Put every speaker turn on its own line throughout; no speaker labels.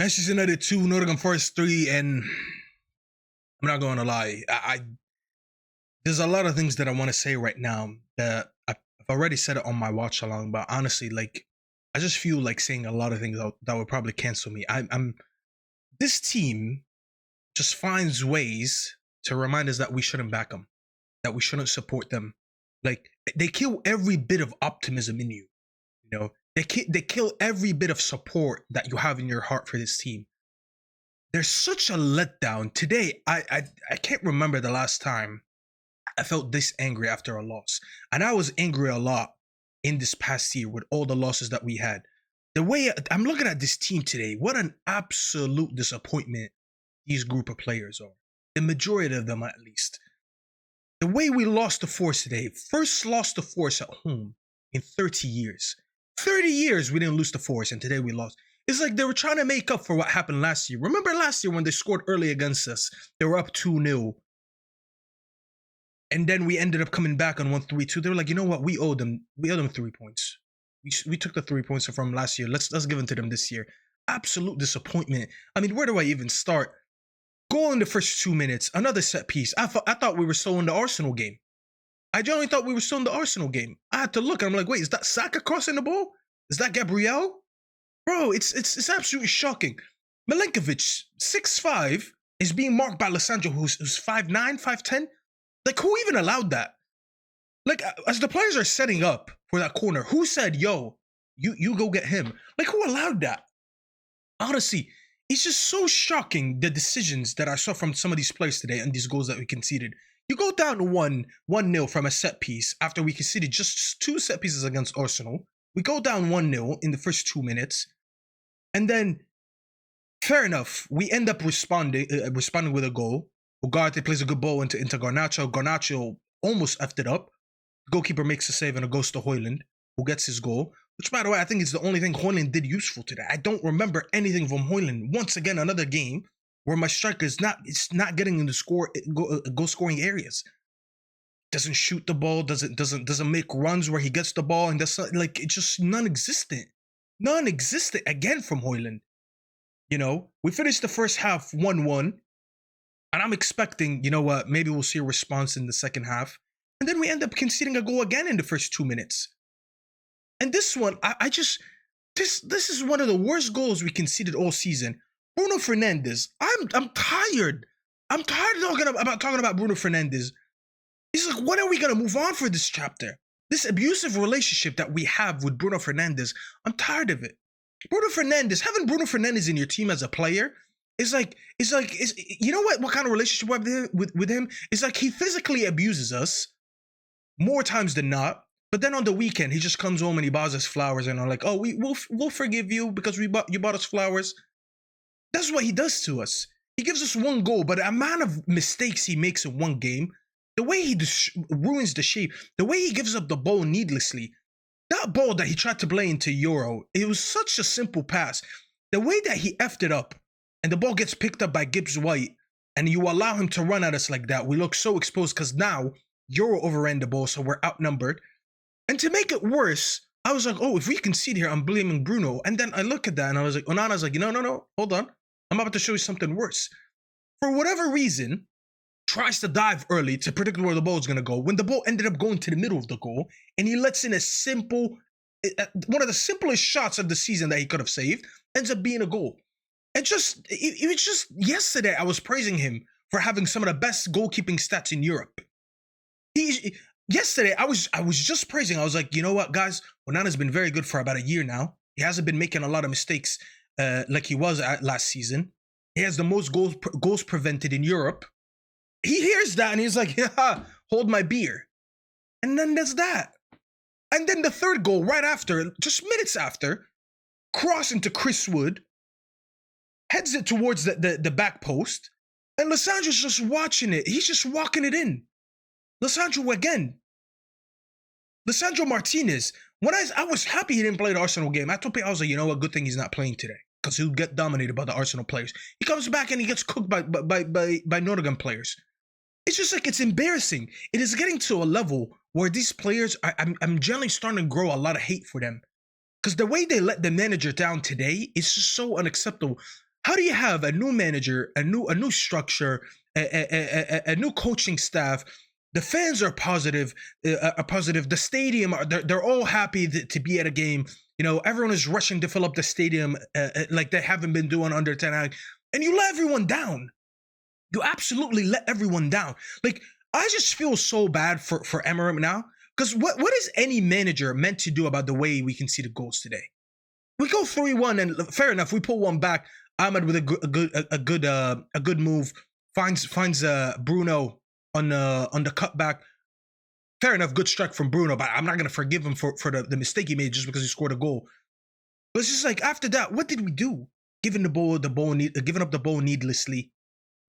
Manchester United 2, Nottingham Forest 3, and I'm not going to lie. There's a lot of things that I want to say right now that I've already said it on my watch along, but honestly, like, I just feel like saying a lot of things that would probably cancel me. I'm this team just finds ways to remind us that we shouldn't back them, that we shouldn't support them. Like, they kill every bit of optimism in you. You know, they kill every bit of support that you have in your heart for this team. There's such a letdown today. I can't remember the last time I felt this angry after a loss, and I was angry a lot in this past year with all the losses that we had. The way I'm looking at this team today, what an absolute disappointment these group of players are. The majority of them, at least. The way we lost the Force today, first lost the Force at home in 30 years. 30 years we didn't lose the Force, and today we lost. It's like they were trying to make up for what happened last year. Remember last year when they scored early against us? They were up 2-0. And then we ended up coming back on 1-3-2. They were like, you know what? We owe them 3 points. We took the 3 points from last year. Let's give them to them this year. Absolute disappointment. I mean, where do I even start? Goal in the first 2 minutes. Another set piece. I thought we were still in the Arsenal game. I genuinely thought we were still in the Arsenal game. I had to look. I'm like, wait, is that Saka crossing the ball? Is that Gabriel? Bro, it's absolutely shocking. Milenkovic, 6'5", is being marked by Lissandro, who's 5'9", 5'10". Like, who even allowed that? Like, as the players are setting up for that corner, who said, yo, you go get him? Like, who allowed that? Honestly, it's just so shocking, the decisions that I saw from some of these players today and these goals that we conceded. You go down to 1-0 from a set piece after we conceded just 2 set pieces against Arsenal. We go down 1-0 in the first 2 minutes. And then, fair enough, we end up responding with a goal. Ugarte plays a good ball into Garnacho. Garnacho almost effed it up. The goalkeeper makes a save and it goes to Højlund, who gets his goal. Which, by the way, I think is the only thing Højlund did useful today. I don't remember anything from Højlund. Once again, another game where my striker is not getting in the goal scoring areas. Doesn't shoot the ball. Doesn't make runs where he gets the ball, and that's like, it's just non-existent. Non-existent again from Højlund. You know, we finished the first half 1-1. And I'm expecting, you know what, maybe we'll see a response in the second half. And then we end up conceding a goal again in the first 2 minutes. And this one, this is one of the worst goals we conceded all season. Bruno Fernandes, I'm tired. I'm tired of talking about Bruno Fernandes. He's like, when are we going to move on for this chapter? This abusive relationship that we have with Bruno Fernandes, I'm tired of it. Bruno Fernandes, having Bruno Fernandes in your team as a player, it's like you know what kind of relationship we have with him? It's like he physically abuses us more times than not. But then on the weekend, he just comes home and he buys us flowers and I'm like, oh, we'll forgive you because you bought us flowers. That's what he does to us. He gives us 1 goal, but the amount of mistakes he makes in 1 game, the way he ruins the shape, the way he gives up the ball needlessly, that ball that he tried to play into Euro, it was such a simple pass. The way that he effed it up, and the ball gets picked up by Gibbs White, and you allow him to run at us like that, we look so exposed because now Euro overran the ball, so we're outnumbered. And to make it worse, I was like, oh, if we concede here, I'm blaming Bruno. And then I look at that and I was like, Onana's like, no, hold on. I'm about to show you something worse. For whatever reason, tries to dive early to predict where the ball is going to go, when the ball ended up going to the middle of the goal, and he lets in a simple, one of the simplest shots of the season that he could have saved, ends up being a goal. And it was just yesterday I was praising him for having some of the best goalkeeping stats in Europe. Yesterday I was just praising. I was like, you know what, guys, Onana's been very good for about a year now. He hasn't been making a lot of mistakes like he was last season. He has the most goals prevented in Europe. He hears that and he's like, yeah, hold my beer. And then there's that. And then the third goal right after, just minutes after, cross into Chris Wood, heads it towards the back post, and Lissandro's just watching it. He's just walking it in. Lissandro again. Lissandro Martinez. When I was happy he didn't play the Arsenal game. I told people, I was like, you know what, good thing he's not playing today, because he'll get dominated by the Arsenal players. He comes back and he gets cooked by Nottingham players. It's just like, it's embarrassing. It is getting to a level where these players, I'm generally starting to grow a lot of hate for them. Because the way they let the manager down today is just so unacceptable. How do you have a new manager, a new structure, a new coaching staff? The fans are positive, are positive. The stadium, they're all happy to be at a game. Everyone is rushing to fill up the stadium like they haven't been doing under Ten Hag, and you let everyone down. You absolutely let everyone down. Like, I just feel so bad for Emirates now, because what is any manager meant to do about the way we can see the goals today? We go 3-1, and fair enough, we pull one back. Ahmed with a good move finds Bruno on the cutback. Fair enough, good strike from Bruno, but I'm not gonna forgive him for the mistake he made just because he scored a goal. But it's just like, after that, what did we do? Giving giving up the ball needlessly.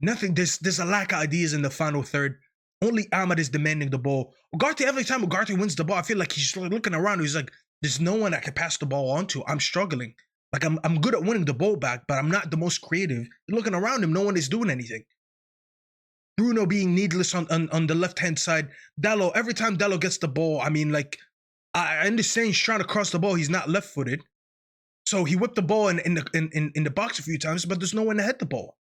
Nothing. There's a lack of ideas in the final third. Only Ahmed is demanding the ball. Ugarte, every time Ugarte wins the ball, I feel like he's looking around. He's like, there's no one I can pass the ball on to. I'm struggling. Like, I'm good at winning the ball back, but I'm not the most creative. Looking around him, no one is doing anything. Bruno being needless on the left-hand side. Dalot, every time Dalot gets the ball, I mean, like, I understand he's trying to cross the ball. He's not left-footed. So he whipped the ball in the box a few times, but there's no one to hit the ball.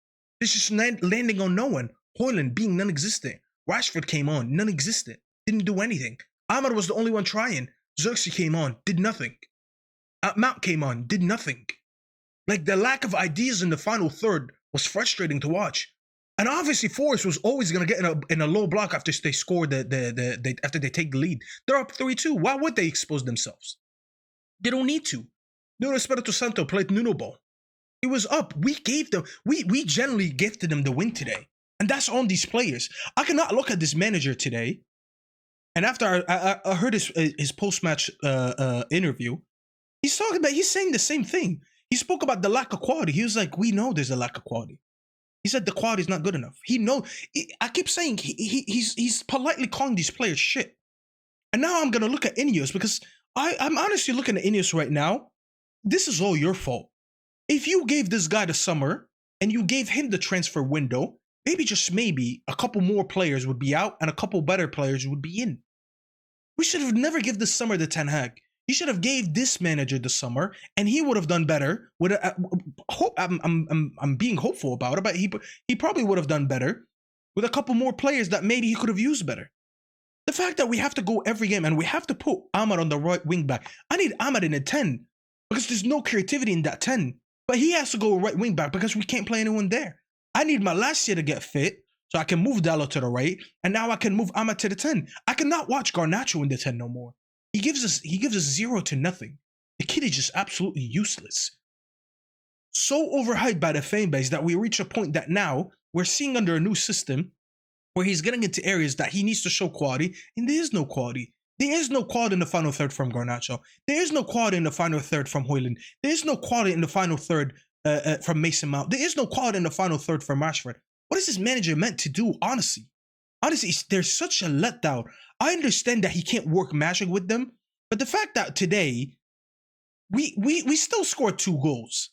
It's just landing on no one. Højlund being non-existent. Rashford came on, non-existent. Didn't do anything. Ahmad was the only one trying. Xerxes came on, did nothing. Mount came on, did nothing. Like, the lack of ideas in the final third was frustrating to watch. And obviously, Forest was always going to get in a low block after they score after they take the lead. They're up 3-2. Why would they expose themselves? They don't need to. Nuno Espirito Santo played Nuno ball. It was up. We gave them, we generally gifted them the win today. And that's on these players. I cannot look at this manager today. And after I heard his post-match interview, he's saying the same thing. He spoke about the lack of quality. He was like, we know there's a lack of quality. He said the quality is not good enough. I keep saying he's politely calling these players shit. And now I'm going to look at Ineos, because I'm honestly looking at Ineos right now. This is all your fault. If you gave this guy the summer and you gave him the transfer window, maybe, just maybe, a couple more players would be out and a couple better players would be in. We should have never given this summer to Ten Hag. He should have gave this manager the summer, and he would have done better. I'm being hopeful about it, but he probably would have done better with a couple more players that maybe he could have used better. The fact that we have to go every game and we have to put Ahmad on the right wing back. I need Ahmad in a 10 because there's no creativity in that 10. But he has to go right wing back because we can't play anyone there. I need Malacia to get fit so I can move Dalot to the right, and now I can move Ahmad to the 10. I cannot watch Garnacho in the 10 no more. He gives us 0 to nothing. The kid is just absolutely useless. So overhyped by the fan base that we reach a point that now we're seeing under a new system where he's getting into areas that he needs to show quality, and there is no quality. There is no quality in the final third from Garnacho. There is no quality in the final third from Højlund. There is no quality in the final third from Mason Mount. There is no quality in the final third from Rashford. What is this manager meant to do, honestly? Honestly, there's such a letdown. I understand that he can't work magic with them, but the fact that today we still scored 2 goals,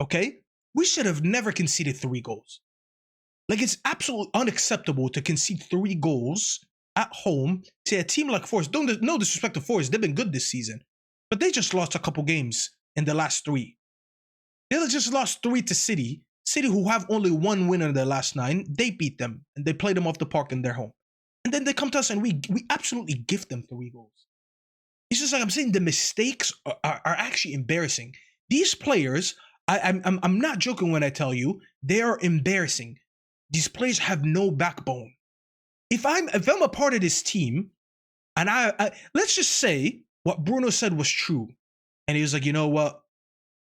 okay? We should have never conceded 3 goals. Like, it's absolutely unacceptable to concede 3 goals at home to a team like Forest. No disrespect to Forest, they've been good this season, but they just lost a couple games in the last 3. They just lost 3 to City. City, who have only 1 win in their last 9, they beat them and they played them off the park in their home. And then they come to us and we absolutely gift them 3 goals. It's just like I'm saying, the mistakes are actually embarrassing. These players, I'm not joking when I tell you, they are embarrassing. These players have no backbone. If I'm a part of this team, and I let's just say what Bruno said was true, and he was like, you know what,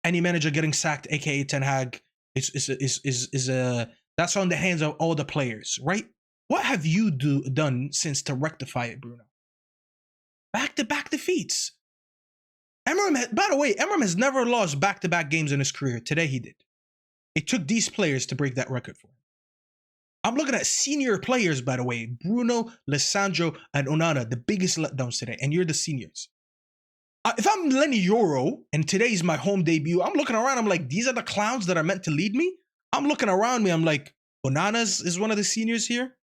any manager getting sacked, aka Ten Hag, that's on the hands of all the players, right? What have you done since to rectify it, Bruno? Back-to-back defeats. By the way, Emram has never lost back-to-back games in his career. Today he did. It took these players to break that record for him. I'm looking at senior players, by the way. Bruno, Lissandro, and Onana, the biggest letdowns today. And you're the seniors. If I'm Lenny Yoro, and today's my home debut, I'm looking around, I'm like, these are the clowns that are meant to lead me? I'm looking around me, I'm like, Onana is one of the seniors here?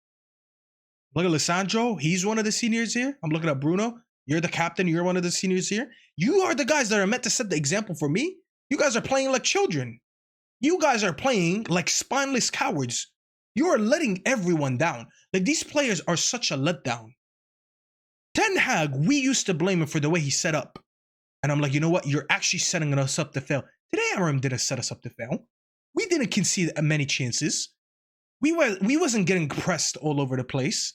Look at Lissandro, he's one of the seniors here. I'm looking at Bruno, you're the captain, you're one of the seniors here. You are the guys that are meant to set the example for me. You guys are playing like children. You guys are playing like spineless cowards. You are letting everyone down. Like, these players are such a letdown. Ten Hag, we used to blame him for the way he set up. And I'm like, you know what? You're actually setting us up to fail. Today, Aram didn't set us up to fail. We didn't concede many chances. We wasn't getting pressed all over the place.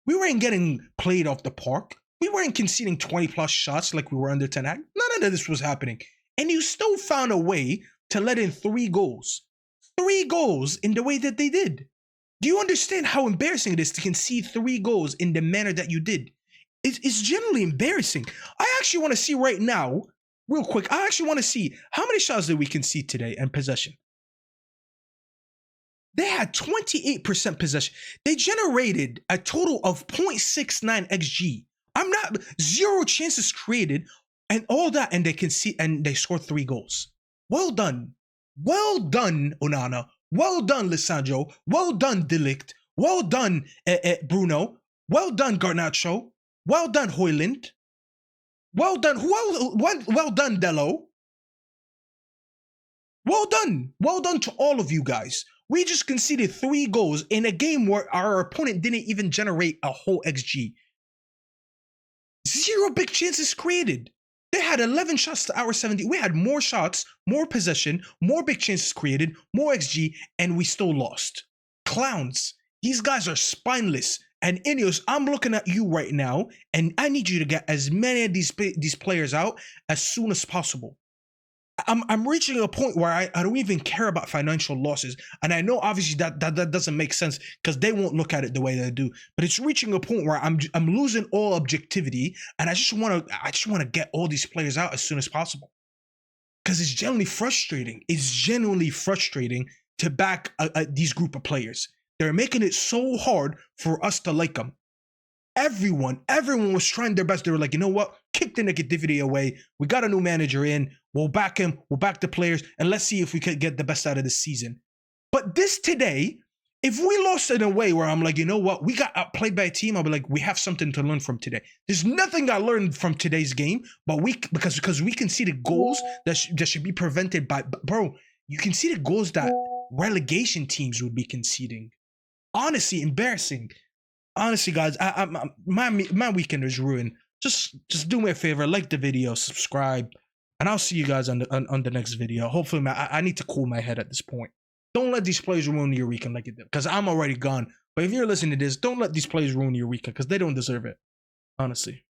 We weren't getting played off the park. We weren't conceding 20 plus shots like we were under Ten Hag. None of this was happening. And you still found a way to let in 3 goals. 3 goals in the way that they did. Do you understand how embarrassing it is to concede 3 goals in the manner that you did? It's generally embarrassing. I actually want to see right now, real quick, I actually want to see how many shots did we concede today in possession. They had 28% possession. They generated a total of 0.69 XG. I'm not 0 chances created and all that, and they scored 3 goals. Well done. Well done, Onana. Well done, Lissandro. Well done, Delict. Well done, Bruno. Well done, Garnacho. Well done, Højlund. Well done. Well done, Dello. Well done. Well done to all of you guys. We just conceded 3 goals in a game where our opponent didn't even generate a whole XG. 0 big chances created. They had 11 shots to our 70. We had more shots, more possession, more big chances created, more XG, and we still lost. Clowns. These guys are spineless. And Ineos, I'm looking at you right now, and I need you to get as many of these players out as soon as possible. I'm reaching a point where I don't even care about financial losses. And I know obviously that doesn't make sense because they won't look at it the way they do. But it's reaching a point where I'm losing all objectivity, and I just want to get all these players out as soon as possible. Because it's genuinely frustrating. It's genuinely frustrating to back these group of players. They're making it so hard for us to like them. Everyone was trying their best. They were like, you know what? Kick the negativity away. We got a new manager in. We'll back him. We'll back the players. And let's see if we could get the best out of this season. But this today, if we lost in a way where I'm like, you know what? We got outplayed by a team. I'll be like, we have something to learn from today. There's nothing I learned from today's game, but because we conceded goals that should be prevented by, bro, you conceded goals that relegation teams would be conceding. Honestly, embarrassing. Honestly, guys, my weekend is ruined. Just do me a favor, like the video, subscribe, and I'll see you guys on the next video. Hopefully, I need to cool my head at this point. Don't let these players ruin your weekend like it did, because I'm already gone. But if you're listening to this, don't let these players ruin your weekend, because they don't deserve it. Honestly.